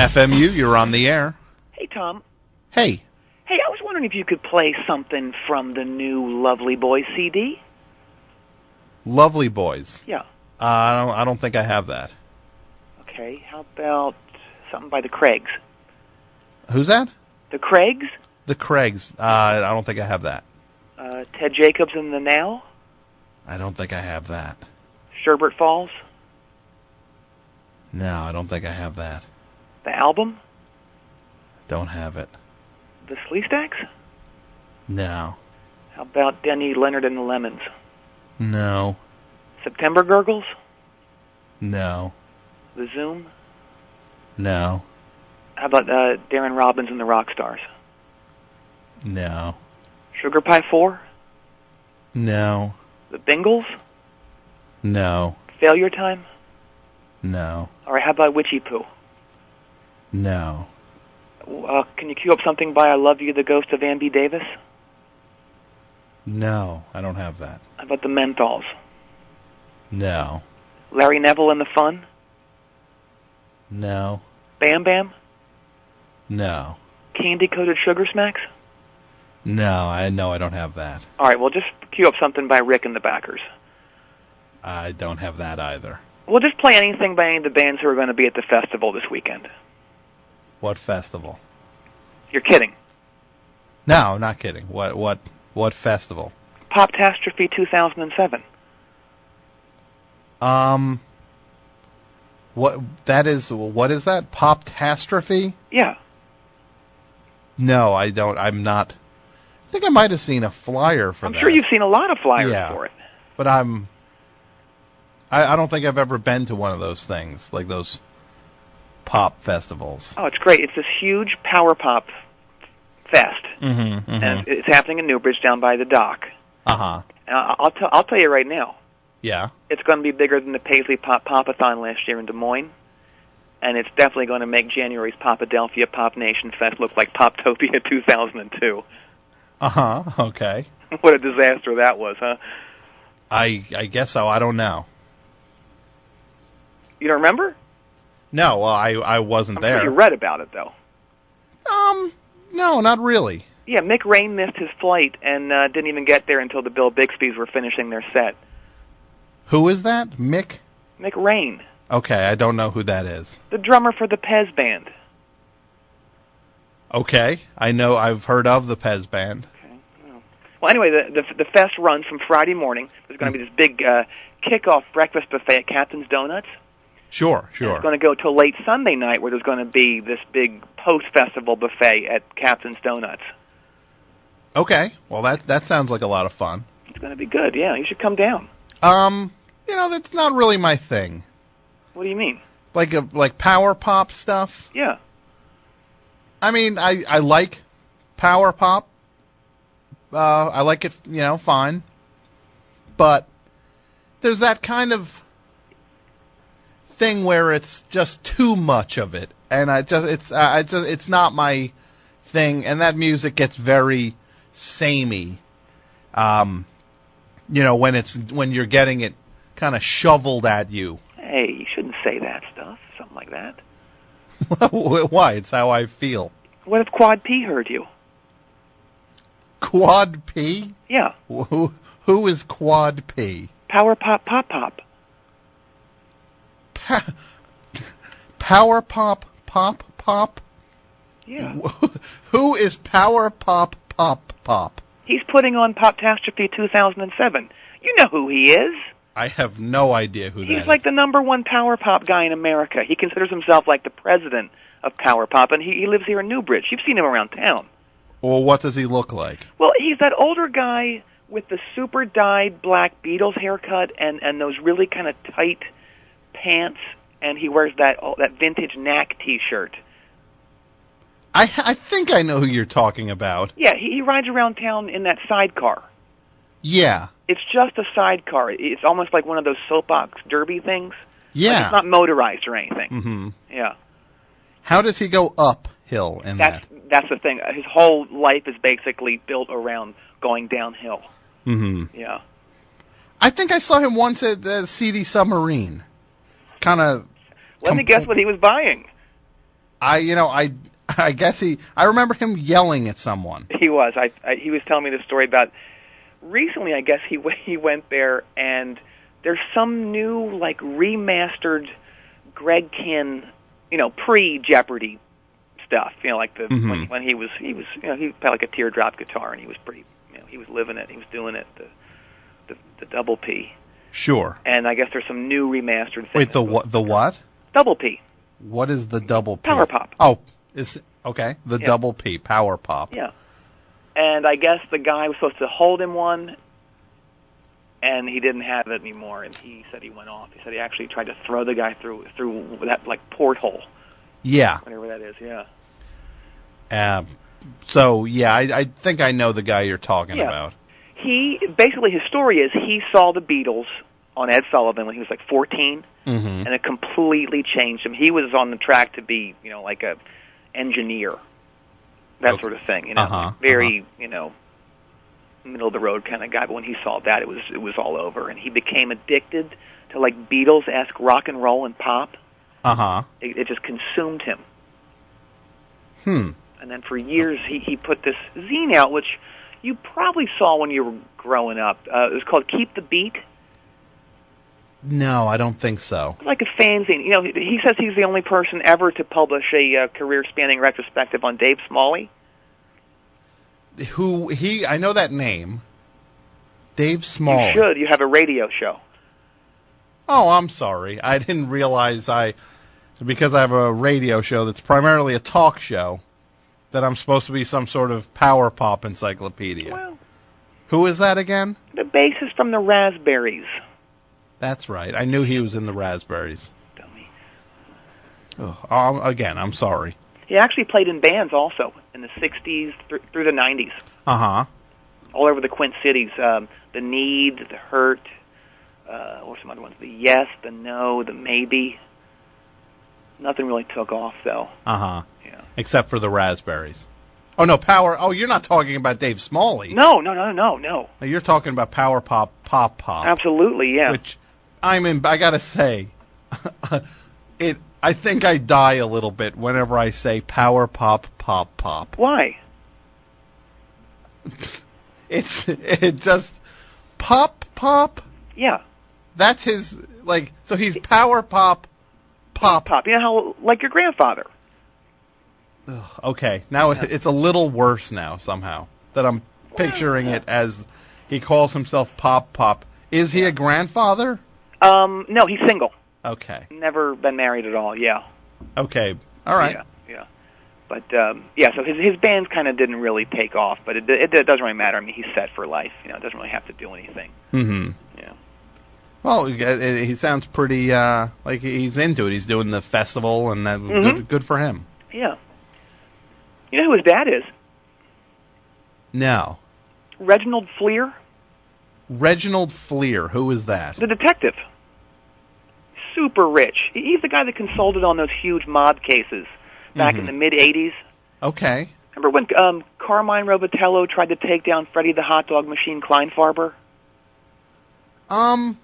WFMU, you're on the air. Hey, Tom. Hey. Hey, I was wondering if you could play something from the new Lovely Boys CD? Lovely Boys. Yeah. I don't think I have that. Okay, how about something by the Craigs? Who's that? The Craigs? The Craigs. I don't think I have that. Ted Jacobs and the Now? I don't think I have that. Sherbert Falls? No, I don't think I have that. The album? Don't have it. The Sleestacks? No. How about Denny Leonard and the Lemons? No. September Gurgles? No. The Zoom? No. How about Darren Robbins and the Rockstars? No. Sugar Pie 4? No. The Bingles? No. Failure Time? No. All right, how about Witchy Poo? No. Can you cue up something by I Love You, the Ghost of Ann B. Davis? No, I don't have that. How about the Menthols? No. Larry Neville and the Fun? No. Bam Bam? No. Candy-Coated Sugar Smacks? No, I don't have that. All right, well, just cue up something by Rick and the Backers. I don't have that either. We'll just play anything by any of the bands who are going to be at the festival this weekend. What festival? You're kidding. No, not kidding. What festival? Poptastrophe 2007. What is that? Poptastrophe? Yeah. No, I don't. I'm not. I think I might have seen a flyer for that. I'm sure you've seen a lot of flyers for it. But I don't think I've ever been to one of those things, like those pop festivals. Oh, it's great. It's this huge power pop fest. Mm-hmm. And it's happening in Newbridge down by the dock. Uh-huh. And I'll tell you right now. Yeah. It's going to be bigger than the Paisley Popathon last year in Des Moines. And it's definitely going to make January's Popadelphia Pop Nation Fest look like Poptopia 2002. Uh-huh. Okay. What a disaster that was, huh? I guess so. I don't know. You don't remember? No, well, I wasn't there. I'm sure you read about it, though. No, not really. Yeah, Mick Rain missed his flight and didn't even get there until the Bill Bixbys were finishing their set. Who is that? Mick? Mick Rain. Okay, I don't know who that is. The drummer for the Pez Band. Okay, I know. I've heard of the Pez Band. Okay. Well, anyway, the fest runs from Friday morning. There's going to be this big kickoff breakfast buffet at Captain's Donuts. Sure. And it's going to go till late Sunday night, where there's going to be this big post-festival buffet at Captain's Donuts. Okay, well that sounds like a lot of fun. It's going to be good. Yeah, you should come down. That's not really my thing. What do you mean? Like power pop stuff? Yeah. I mean, I like power pop. I like it, fine. But there's that kind of thing where it's just too much of it, and it's not my thing. And that music gets very samey. When you're getting it kind of shoveled at you. Hey, you shouldn't say that stuff. Something like that. Why? It's how I feel. What if Quad P heard you? Quad P? Yeah. Who is Quad P? Power Pop Pop Pop. Power Pop Pop Pop? Yeah. Who is Power Pop Pop Pop? He's putting on Poptastrophe 2007. You know who he is. I have no idea who that is. He's like the #1 power pop guy in America. He considers himself like the president of power pop, and he lives here in Newbridge. You've seen him around town. Well, what does he look like? Well, he's that older guy with the super dyed black Beatles haircut and those really kind of tight pants, and he wears that vintage Knack T-shirt. I think I know who you're talking about. Yeah, he rides around town in that sidecar. Yeah. It's just a sidecar. It's almost like one of those soapbox derby things. Yeah. Like it's not motorized or anything. Mm-hmm. Yeah. How does he go uphill in that? That's the thing. His whole life is basically built around going downhill. Mm-hmm. Yeah. I think I saw him once at the CD Submarine. Kind of... Let me guess what he was buying. I guess I remember him yelling at someone. He was. He was telling me the story about recently. I guess he went there, and there's some new like remastered Greg Kihn, pre-Jeopardy stuff. Like when he was he played like a teardrop guitar, and he was pretty. He was living it. He was doing it. The double P. Sure. And I guess there's some new remastered things. Wait, the what? Double P. What is the double P? Power Pop. Oh, okay. The double P, Power Pop. Yeah. And I guess the guy was supposed to hold him one, and he didn't have it anymore, and he said he went off. He said he actually tried to throw the guy through that like porthole. Yeah. Whatever that is, yeah. So, yeah, I think I know the guy you're talking about. Basically, his story is he saw the Beatles on Ed Sullivan when he was like 14, and it completely changed him. He was on the track to be, like a engineer, that sort of thing. Very, middle of the road kind of guy. But when he saw that, it was all over, and he became addicted to like Beatles-esque rock and roll and pop. It just consumed him. And then for years, he put this zine out, which you probably saw when you were growing up. It was called Keep the Beat. No, I don't think so. Like a fanzine. He says he's the only person ever to publish a career-spanning retrospective on Dave Smalley. I know that name. Dave Smalley. You should. You have a radio show. Oh, I'm sorry. I didn't realize because I have a radio show that's primarily a talk show, that I'm supposed to be some sort of power pop encyclopedia. Well, who is that again? The bassist from the Raspberries. That's right. I knew he was in the Raspberries. Dummy. Again, I'm sorry. He actually played in bands also in the 60s through the 90s. All over the Quint Cities. The Need, the Hurt, or some other ones. The Yes, the No, the Maybe. Nothing really took off, though. Yeah. Except for the Raspberries. Oh, no, Power... Oh, you're not talking about Dave Smalley. No. You're talking about Power Pop, Pop Pop. Absolutely, yeah. Which, I gotta say, I think I die a little bit whenever I say Power Pop, Pop Pop. Why? It just... Pop? Yeah. That's his, so he's Power Pop, Pop. You know how, like your grandfather. Okay, now it's a little worse now, somehow, that I'm picturing it as he calls himself Pop. Is he a grandfather? No, he's single. Okay. Never been married at all, yeah. Okay, all right. Yeah. But, so his bands kind of didn't really take off, but it doesn't really matter. I mean, he's set for life. It doesn't really have to do anything. Yeah. Well, he sounds pretty, like he's into it. He's doing the festival, and that good for him. Yeah. You know who his dad is? No. Reginald Fleer. Reginald Fleer. Who is that? The detective. Super rich. He's the guy that consulted on those huge mob cases back in the mid-'80s. Okay. Remember when Carmine Robitello tried to take down Freddie the Hot Dog Machine Kleinfarber? I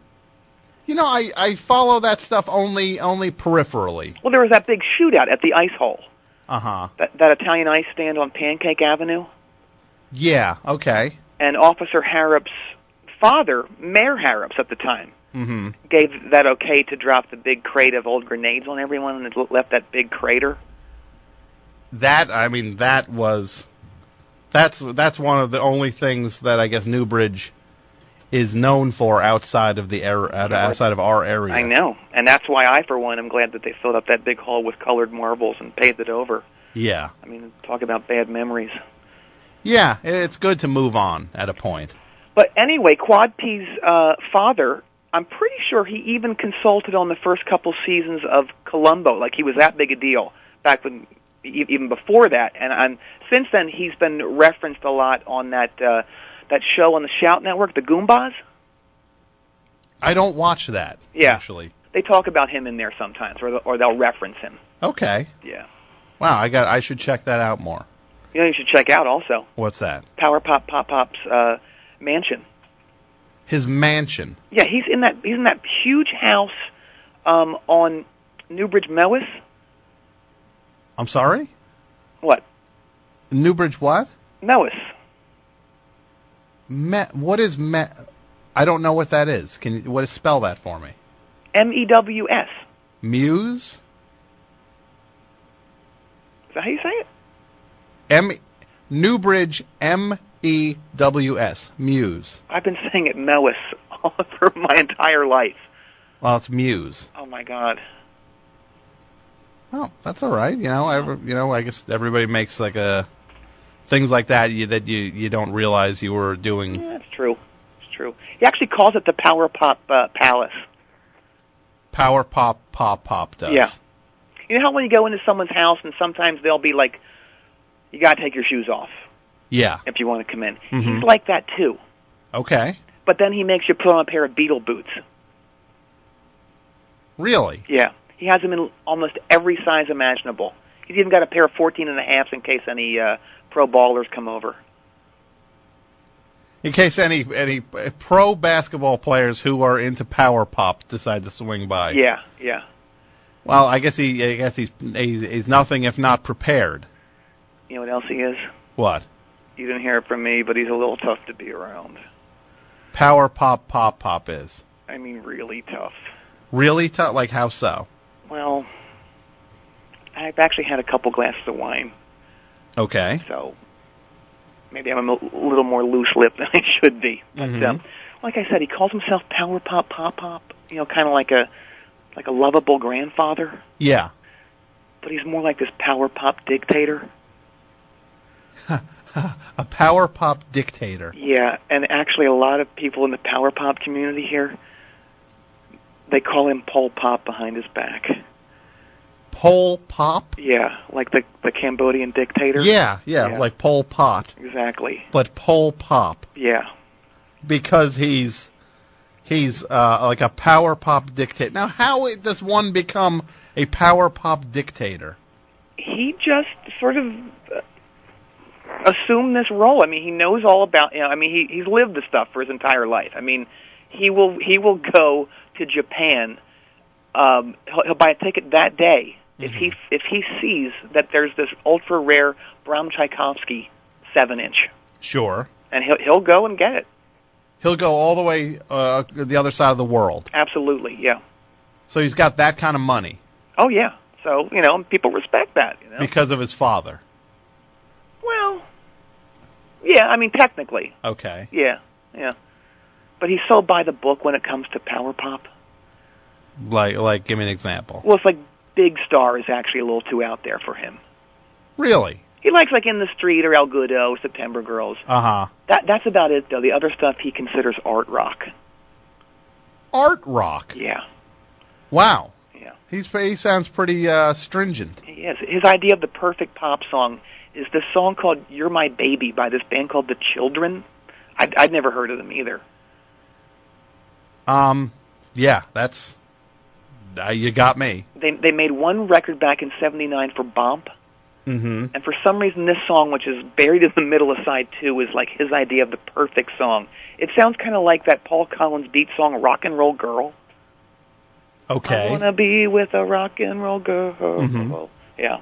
follow that stuff only peripherally. Well, there was that big shootout at the Ice Hole. That Italian ice stand on Pancake Avenue. Yeah, okay. And Officer Harrop's father, Mayor Harrops at the time, gave that okay to drop the big crate of old grenades on everyone, and it left that big crater. That's one of the only things that I guess Newbridge is known for outside of outside of our area. I know, and that's why I, for one, am glad that they filled up that big hole with colored marbles and paved it over. Yeah. I mean, talk about bad memories. Yeah, it's good to move on at a point. But anyway, Quad P's father, I'm pretty sure he even consulted on the first couple seasons of Columbo, like he was that big a deal back when, even before that. And since then, he's been referenced a lot on that show on the Shout Network, the Goombas. I don't watch that, actually. They talk about him in there sometimes, or they'll reference him. Okay. Yeah. Wow, I should check that out more. You should check out also. What's that? Power Pop Pop's mansion. His mansion. Yeah, he's in that huge house on Newbridge Mowis. I'm sorry? What? Newbridge what? Mewis. What is I don't know what that is. Spell that for me? MEWS. Muse? Is that how you say it? Newbridge, MEWS. Muse. I've been saying it Mewis for my entire life. Well, it's Muse. Oh, my God. Well, that's all right. I guess everybody makes things like that that you don't realize you were doing. Yeah, that's true. It's true. He actually calls it the Power Pop Palace. Power Pop does. Yeah. You know how when you go into someone's house and sometimes they'll be like, you got to take your shoes off. Yeah. If you want to come in. Mm-hmm. He's like that, too. Okay. But then he makes you put on a pair of Beatle boots. Really? Yeah. He has them in almost every size imaginable. He's even got a pair of 14.5s in case any pro ballers come over. In case any pro basketball players who are into power pop decide to swing by. Yeah, yeah. Well, I guess he's nothing if not prepared. You know what else he is? What? You didn't hear it from me, but he's a little tough to be around. Power pop is. I mean, really tough. Really tough? Like how so? Well, I've actually had a couple glasses of wine. Okay. So maybe I'm a little more loose-lipped than I should be. But like I said, he calls himself Power Pop. You know, kind of like a lovable grandfather. Yeah. But he's more like this power pop dictator. A power pop dictator. Yeah, and actually a lot of people in the power pop community here, they call him Pol Pot behind his back. Pol Pot? Yeah, like the Cambodian dictator. Yeah, like Pol Pot. Exactly. But Pol Pot. Yeah. Because he's like a power pop dictator. Now, how does one become a power pop dictator? He just sort of assumed this role. I mean, he knows all about. I mean, he's lived this stuff for his entire life. I mean, he will go to Japan. He'll buy a ticket that day if he sees that there's this ultra rare Bram Tchaikovsky 7-inch. Sure. And he'll go and get it. He'll go all the way the other side of the world. Absolutely, yeah. So he's got that kind of money. Oh, yeah. So, people respect that. Because of his father. Well, yeah, I mean, technically. Okay. Yeah. But he's so by the book when it comes to power pop. Like, give me an example. Well, it's like Big Star is actually a little too out there for him. Really? He likes like In the Street or El Goodo, September Girls. Uh-huh. That's about it, though. The other stuff he considers art rock. Art rock? Yeah. Wow. Yeah. He sounds pretty stringent. He is. His idea of the perfect pop song is this song called You're My Baby by this band called The Children. I'd never heard of them either. Yeah, that's... you got me. They made one record back in '79 for Bomp. Mm-hmm. And for some reason, this song, which is buried in the middle of side 2, is like his idea of the perfect song. It sounds kind of like that Paul Collins beat song, Rock and Roll Girl. Okay. I want to be with a rock and roll girl. Mm-hmm. Yeah.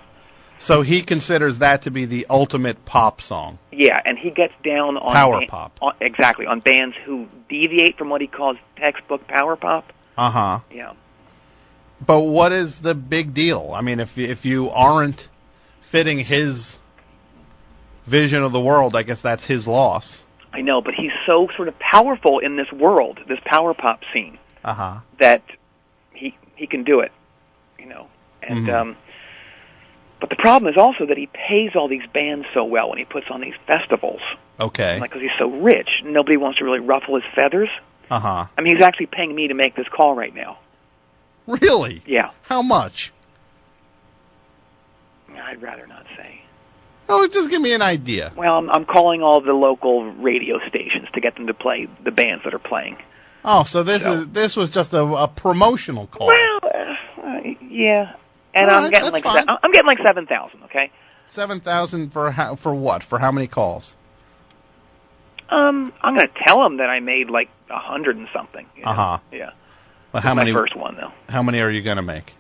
So he considers that to be the ultimate pop song. Yeah, and he gets down on... Power pop. Exactly, on bands who deviate from what he calls textbook power pop. Uh-huh. Yeah. But what is the big deal? I mean, if you aren't fitting his vision of the world, I guess that's his loss. I know, but he's so sort of powerful in this world, this power pop scene, that he can do it, And but the problem is also that he pays all these bands so well when he puts on these festivals. Okay. Like, because he's so rich, nobody wants to really ruffle his feathers. Uh-huh. I mean, he's actually paying me to make this call right now. Really? Yeah. How much? I'd rather not say. Oh, just give me an idea. Well, I'm calling all the local radio stations to get them to play the bands that are playing. Oh, so this was just a promotional call. Well, yeah, and All I'm right, getting that's like fine. I'm getting like 7,000. Okay. 7,000 for what? For how many calls? I'm going to tell him that I made like 100 and something. Uh-huh. Yeah. Well, how many? My first one though. How many are you going to make?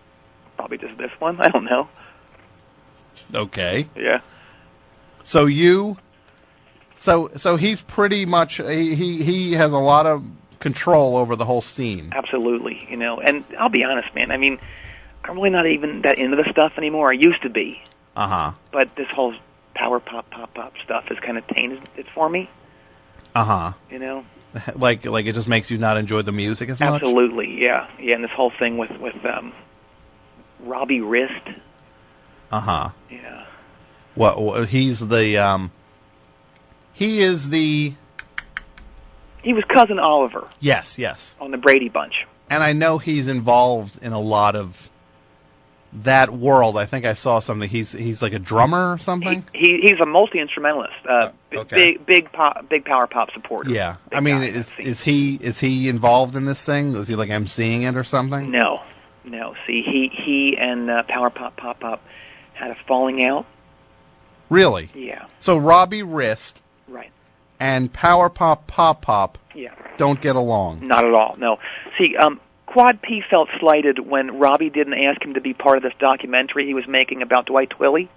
Probably just this one. I don't know. Okay. Yeah. So he's pretty much he has a lot of control over the whole scene. Absolutely. And I'll be honest, man. I mean, I'm really not even that into the stuff anymore. I used to be. Uh-huh. But this whole power pop stuff has kind of tainted it for me. Uh-huh. Like it just makes you not enjoy the music as much? Absolutely, yeah. Yeah, and this whole thing with Robbie Wrist. Uh-huh. Yeah. What he is the He was Cousin Oliver. Yes. On the Brady Bunch. And I know he's involved in a lot of that world. I think I saw something. He's like a drummer or something. He's a multi-instrumentalist. Okay. Big power pop supporter. Yeah. I mean, is he involved in this thing? Is he like emceeing it or something? No. See, he and Power Pop had a falling out. Really? Yeah. So Robbie Wrist, right, and Power Pop, yeah, don't get along. Not at all. No. See, Quad P felt slighted when Robbie didn't ask him to be part of this documentary he was making about Dwight Twilley.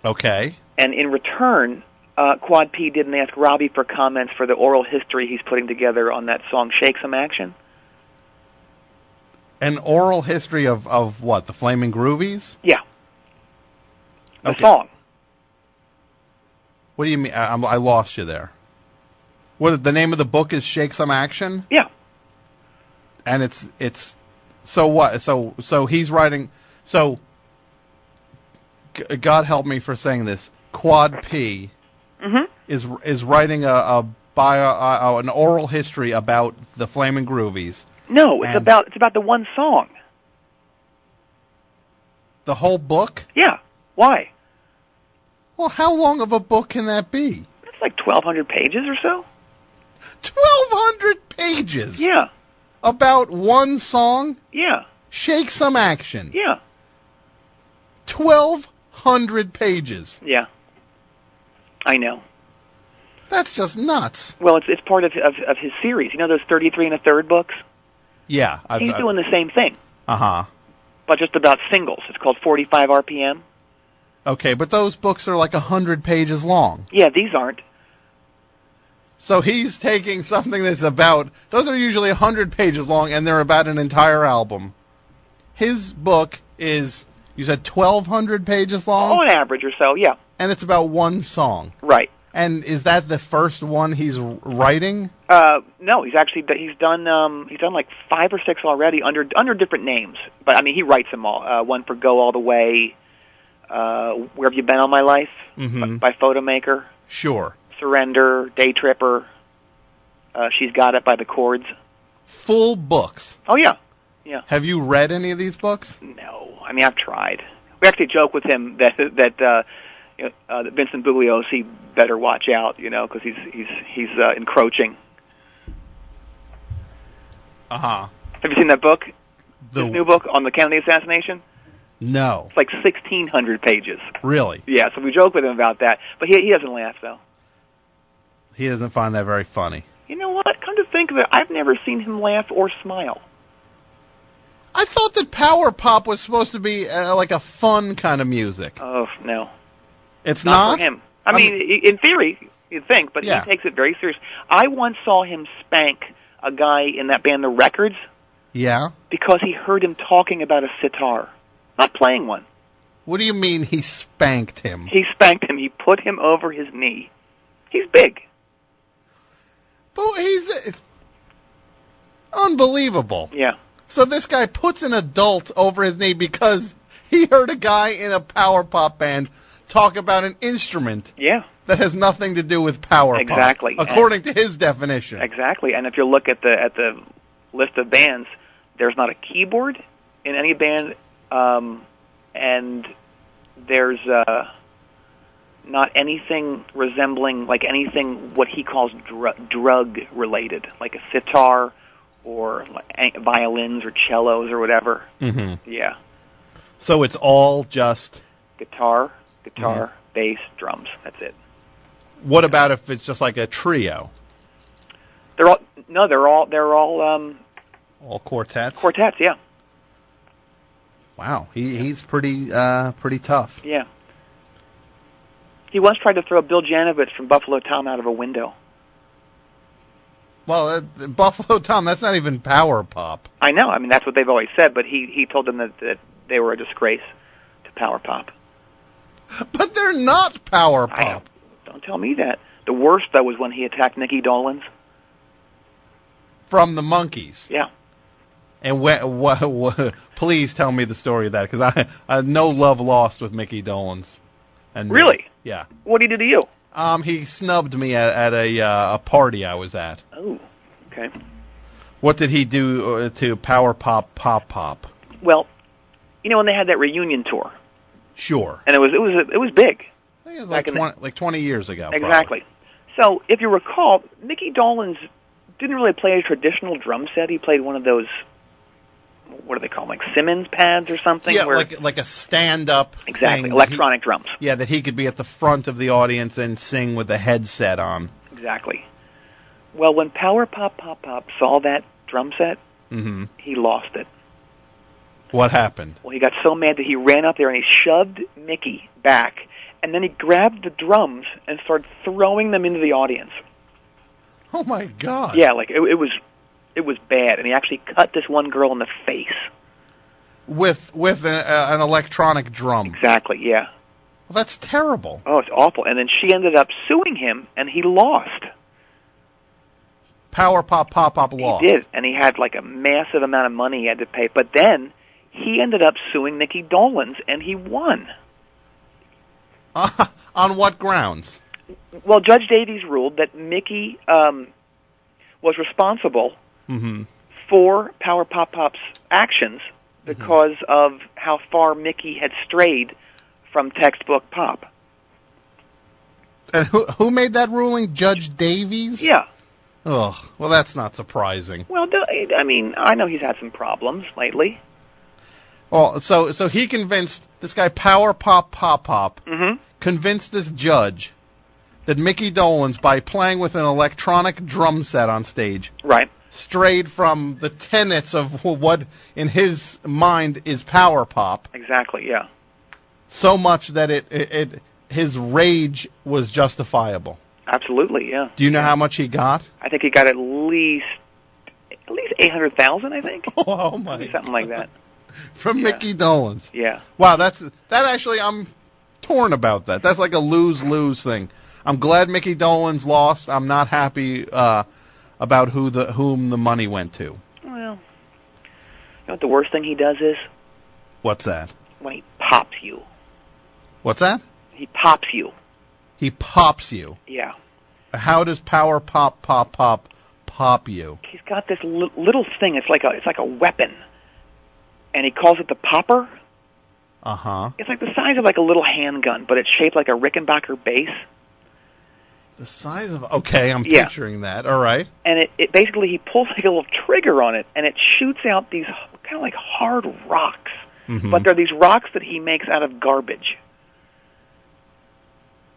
Okay. And in return, Quad P didn't ask Robbie for comments for the oral history he's putting together on that song "Shake Some Action." An oral history of what? The Flaming Groovies? Yeah. The Okay. song. What do you mean? I lost you there. What the name of the book is? Shake Some Action? Yeah. And it's so what? So he's writing. So God help me for saying this. Quad P is writing an oral history about the Flaming Groovies. No, it's about the one song. The whole book? Yeah. Why? Well, how long of a book can that be? It's like 1,200 pages or so. 1,200 pages? Yeah. About one song? Yeah. Shake Some Action? Yeah. 1,200 pages? Yeah. I know. That's just nuts. Well, it's part of his series. You know those 33 1/3 books? Yeah. He's doing the same thing. Uh-huh. But just about singles. It's called 45 RPM. Okay, but those books are like 100 pages long. Yeah, these aren't. So he's taking something that's about... Those are usually 100 pages long, and they're about an entire album. His book is, you said, 1,200 pages long? On average or so, yeah. And it's about one song. Right. And is that the first one he's writing? No, he's done like 5 or 6 already under different names. But I mean, he writes them all. One for "Go All the Way," "Where Have You Been All My Life" by Photomaker. Sure. "Surrender," "Day Tripper," "She's Got It" by the Chords. Full books. Oh yeah, yeah. Have you read any of these books? No, I mean I've tried. We actually joke with him that Vincent Bugliosi better watch out, because he's encroaching. Uh-huh. Have you seen that book? This new book on the Kennedy assassination? No. It's like 1,600 pages. Really? Yeah, so we joke with him about that, but he doesn't laugh though. He doesn't find that very funny. You know what? Come to think of it, I've never seen him laugh or smile. I thought that power pop was supposed to be like a fun kind of music. Oh no, it's not for him. I mean, in theory, you'd think, but yeah. He takes it very serious. I once saw him spank a guy in that band, The Records. Yeah. Because he heard him talking about a sitar, not playing one. What do you mean he spanked him? He spanked him. He put him over his knee. He's big. But he's unbelievable. Yeah. So this guy puts an adult over his knee because he heard a guy in a power pop band talk about an instrument that has nothing to do with power pop, according to his definition. Exactly. And if you look at the list of bands, there's not a keyboard in any band, and there's not anything resembling, like anything what he calls drug-related, like a sitar or violins or cellos or whatever. Mm-hmm. Yeah. So it's all just... Guitar, bass, drums. That's it. What about if it's just like a trio? They're all quartets. Quartets, yeah. Wow, he's pretty tough. Yeah, He once tried to throw Bill Janovich from Buffalo Tom out of a window. Well, Buffalo Tom, that's not even power pop. I know. I mean, that's what they've always said, but he told them that they were a disgrace to power pop. But they're not power pop. Don't tell me that. The worst, though, was when he attacked Mickey Dolenz. From the Monkees. Yeah. And please tell me the story of that, because I no love lost with Mickey Dolenz. And really? Yeah. What did he do to you? He snubbed me at a party I was at. Oh, okay. What did he do to Power Pop Pop? Well, you know when they had that reunion tour. Sure. And it was big. I think it was like 20 years ago. Exactly. Probably. So if you recall, Mickey Dolenz didn't really play a traditional drum set. He played one of those, what do they call them, like Simmons pads or something? Yeah, like a stand-up exactly, thing. electronic drums. Yeah, that he could be at the front of the audience and sing with the headset on. Exactly. Well, when Power Pop Pop Pop saw that drum set, he lost it. What happened? Well, he got so mad that he ran up there and he shoved Mickey back, and then he grabbed the drums and started throwing them into the audience. Oh, my God. Yeah, like it was bad, and he actually cut this one girl in the face. With an electronic drum. Exactly, yeah. Well, that's terrible. Oh, it's awful. And then she ended up suing him, and he lost. Power Pop Pop Pop lost. He did, and he had like a massive amount of money he had to pay. But then he ended up suing Mickey Dolenz, and he won. On what grounds? Well, Judge Davies ruled that Mickey was responsible for Power Pop Pop's actions because of how far Mickey had strayed from textbook pop. And who made that ruling? Judge Davies? Yeah. Oh, well, that's not surprising. Well, I mean, I know he's had some problems lately. Well, so he convinced this guy, Power Pop Pop Pop, convinced this judge that Mickey Dolenz, by playing with an electronic drum set on stage, right, strayed from the tenets of what, in his mind, is power pop. Exactly, yeah. So much that his rage was justifiable. Absolutely, yeah. Do you know how much he got? I think he got at least $800,000. I think. Oh my! Maybe something like that. From Mickey Dolenz. Yeah. Wow, that actually, I'm torn about that. That's like a lose-lose thing. I'm glad Mickey Dolenz lost. I'm not happy about whom the money went to. Well, you know what the worst thing he does is? What's that? When he pops you. What's that? He pops you. He pops you. Yeah. How does Power Pop Pop Pop pop you? He's got this little thing. It's like a weapon, and he calls it the popper. It's like the size of like a little handgun, but it's shaped like a Rickenbacker bass. The size of... Okay, I'm picturing that. All right. And it basically, he pulls like a little trigger on it, and it shoots out these kind of like hard rocks. But they're these rocks that he makes out of garbage.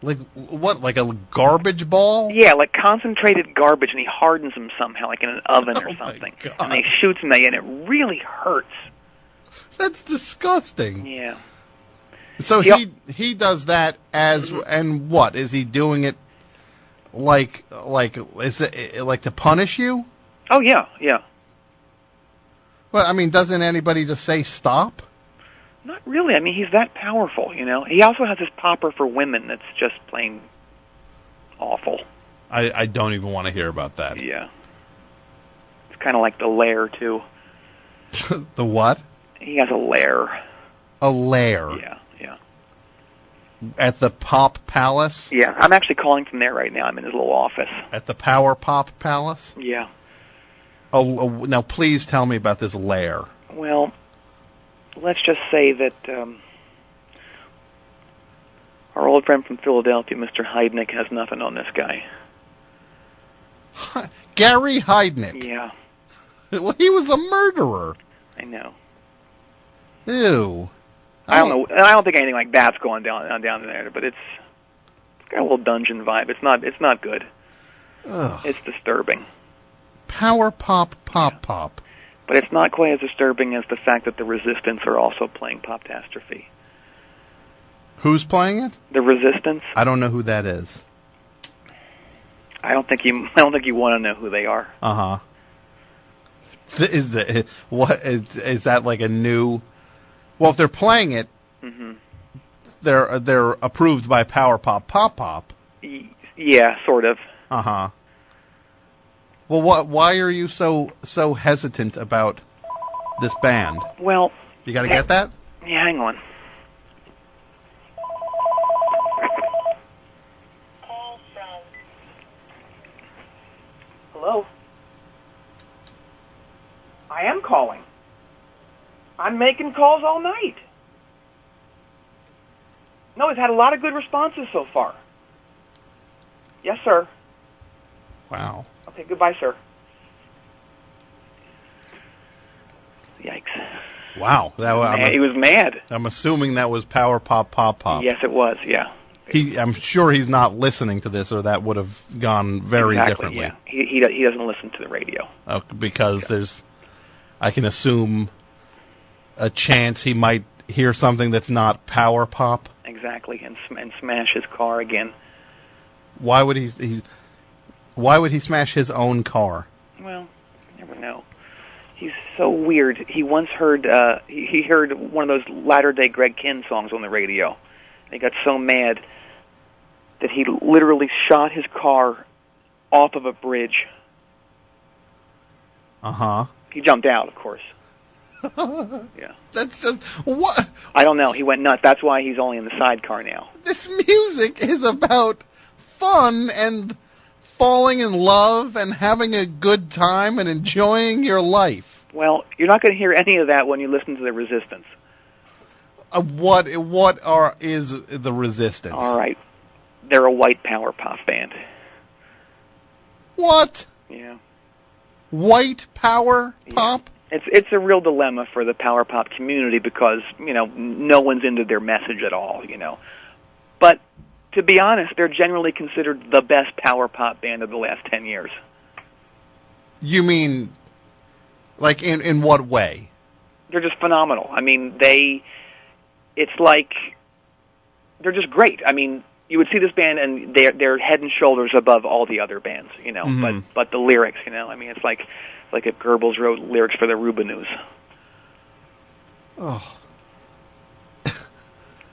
Like what? Like a garbage ball? Yeah, like concentrated garbage, and he hardens them somehow, like in an oven or something. And he shoots them, and it really hurts. That's disgusting. Yeah. So he does that as... And what? Is he doing it like is it like to punish you? Oh, yeah, yeah. Well, I mean, doesn't anybody just say stop? Not really. I mean, he's that powerful, you know. He also has this popper for women that's just plain awful. I don't even want to hear about that. Yeah. It's kind of like the lair, too. The what? He has a lair. A lair? Yeah, yeah. At the Pop Palace? Yeah, I'm actually calling from there right now. I'm in his little office. At the Power Pop Palace? Yeah. Oh, now please tell me about this lair. Well, let's just say that our old friend from Philadelphia, Mr. Heidnik, has nothing on this guy. Gary Heidnik? Yeah. Well, he was a murderer. I know. Ew. I don't know. I don't think anything like that's going down there, but it's got a little dungeon vibe. It's not good. Ugh. It's disturbing. Power Pop Pop Pop. But it's not quite as disturbing as the fact that the Resistance are also playing Poptastrophe. Who's playing it? The Resistance. I don't know who that is. I don't think you want to know who they are. Uh-huh. Is that like a new? Well, if they're playing it, they're approved by Power Pop Pop. Yeah, sort of. Uh-huh. Well, why are you so hesitant about this band? Well, you got to get that? Yeah, hang on. Call from. Hello. I am calling. I'm making calls all night. No, it's had a lot of good responses so far. Yes, sir. Wow. Okay, goodbye, sir. Yikes. Wow. He was mad. I'm assuming that was Power Pop Pop. Yes, it was, yeah. I'm sure he's not listening to this, or that would have gone very differently. Yeah. He doesn't listen to the radio. Because I can assume a chance he might hear something that's not Power Pop. Exactly, and smash his car again. Why would he smash his own car? Well, you never know. He's so weird. He once heard he heard one of those latter-day Greg Kihn songs on the radio. And he got so mad that he literally shot his car off of a bridge. Uh-huh. He jumped out, of course. Yeah. That's just... What? I don't know. He went nuts. That's why he's only in the sidecar now. This music is about fun and falling in love and having a good time and enjoying your life. Well, you're not going to hear any of that when you listen to the Resistance. What is the Resistance? All right. They're a white power pop band. What? Yeah. White power pop? It's a real dilemma for the power pop community because, no one's into their message at all, But to be honest, they're generally considered the best power pop band of the last 10 years. You mean, like, in what way? They're just phenomenal. I mean, it's like, they're just great. I mean, you would see this band and they're head and shoulders above all the other bands, but the lyrics, I mean, it's like if Goebbels wrote lyrics for the Rubinoos. Oh.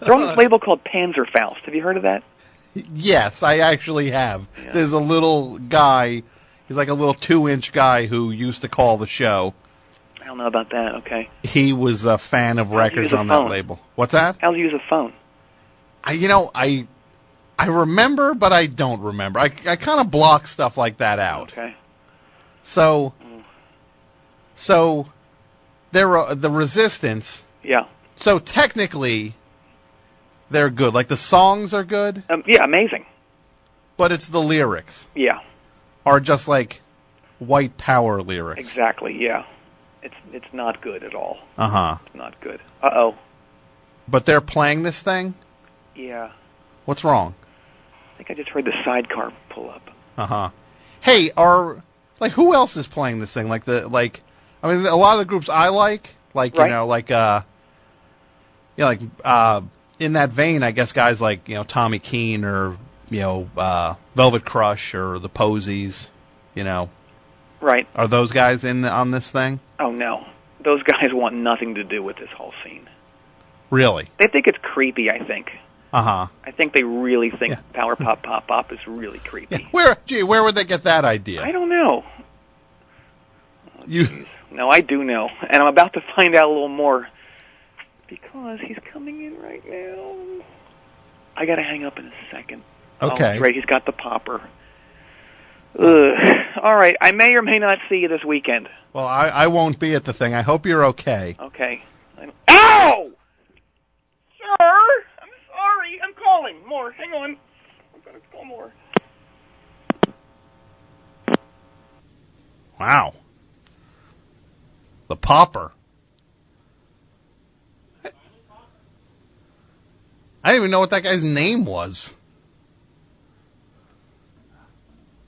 They're on this label called Panzerfaust. Have you heard of that? Yes, I actually have. Yeah. There's a little guy, he's like a little 2-inch guy who used to call the show. I don't know about that, okay. He was a fan of records on that label. What's that? How do you use a phone? I remember, but I don't remember. I kind of block stuff like that out. Okay. So they're the Resistance. Yeah. So technically, they're good. Like the songs are good. Yeah, amazing. But it's the lyrics. Yeah. Are just like white power lyrics. Exactly. Yeah. It's not good at all. Uh-huh. It's not good. Uh-oh. But they're playing this thing? Yeah. What's wrong? I think I just heard the sidecar pull up. Uh-huh. Hey, who else is playing this thing? I mean, a lot of the groups I like, right. In that vein, I guess guys like, Tommy Keene or, Velvet Crush or the Posies, Right. Are those guys on this thing? Oh, no. Those guys want nothing to do with this whole scene. Really? They think it's creepy, I think. Uh-huh. I think they really think power pop is really creepy. Yeah. Where would they get that idea? I don't know. No, I do know. And I'm about to find out a little more because he's coming in right now. I got to hang up in a second. Okay. Oh, great. He's got the popper. Ugh. All right. I may or may not see you this weekend. Well, I won't be at the thing. I hope you're okay. Okay. Ow! Sir! I'm sorry. I'm calling. More. Hang on. I'm going to call more. Wow. The popper. I didn't even know what that guy's name was.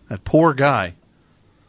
That poor guy.